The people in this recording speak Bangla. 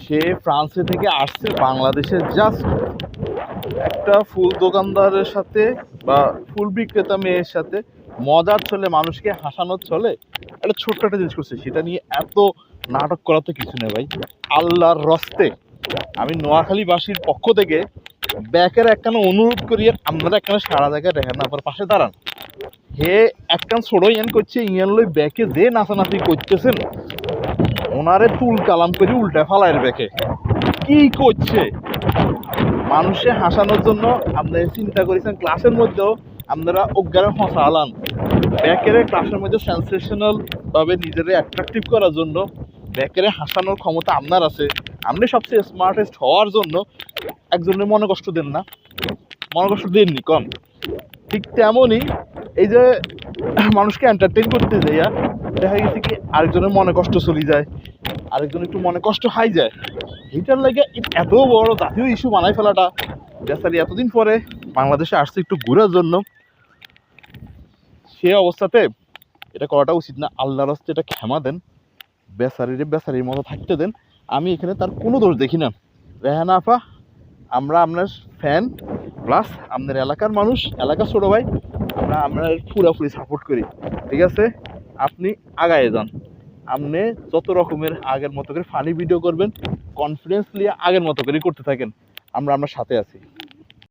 সে ফ্রান্সে থেকে আসছে বাংলাদেশে জাস্ট একটা ফুল দোকানদারের সাথে বা ফুল বিক্রেতা মেয়ের সাথে মজার চলে, মানুষকে হাসানোর চলে একটা ছোট্ট একটা জিনিস করছে, সেটা নিয়ে এত নাটক করা তো কিছু নেই ভাই। আল্লাহর রস্তে আমি নোয়াখালীবাসীর পক্ষ থেকে ব্যাকের একখানা অনুরোধ করি, আপনারা একখানা সারা জায়গায় রেহান আপার পাশে দাঁড়ান। হে একখান ছোড়ো ইয়ান করছে, ইয়ান লই ব্যাকে যে নাচানাচি করতেছেন ওনারে তুল কালাম করে উল্টা ফালায়ের ব্যাকে কি করছে মানুষে হাসানোর জন্য। আপনারা চিন্তা করেছেন ক্লাসের মধ্যেও আপনারা অজ্ঞানে হসা আলান ব্যাকের ক্লাসের মধ্যে সেন্সেশনাল ভাবে নিজের অ্যাট্রাকটিভ করার জন্য ব্যাকের হাসানোর ক্ষমতা আপনার আছে। আপনি সবচেয়ে স্মার্টেস্ট হওয়ার জন্য একজনের মনে কষ্ট দেন না, মনে কষ্ট দেননি কম। ঠিক তেমনই এই যে মানুষকে এন্টারটেইন করতে যাইয়া দেখা গেছে কি আরেকজনের মনে কষ্ট চলে যায়, আরেকজন একটু মনে কষ্ট হাই যায়। এইটার লাগে এত বড় জাতীয় ইস্যু বানাই ফেলাটা, বেচারি এতদিন পরে বাংলাদেশে আসছে একটু ঘুরার জন্য, সে অবস্থাতে এটা করাটা উচিত না। আল্লাহর রাস্তায় এটা ক্ষমা দেন, বেচারির মতো থাকতে দেন। আমি এখানে তার কোনো দোষ দেখি না। রেহানা আপা, আমরা আপনার ফ্যান প্লাস আপনার এলাকার মানুষ, এলাকার ছোটো ভাই, আমরা আপনার পুরোপুরি সাপোর্ট করি। ঠিক আছে, আপনি আগায় যান, আপনি যত রকমের আগের মতো করে ফানি ভিডিও করবেন, কনফিডেন্স নিয়ে আগের মতো করে করতে থাকেন, আমরা আপনার সাথে আছি।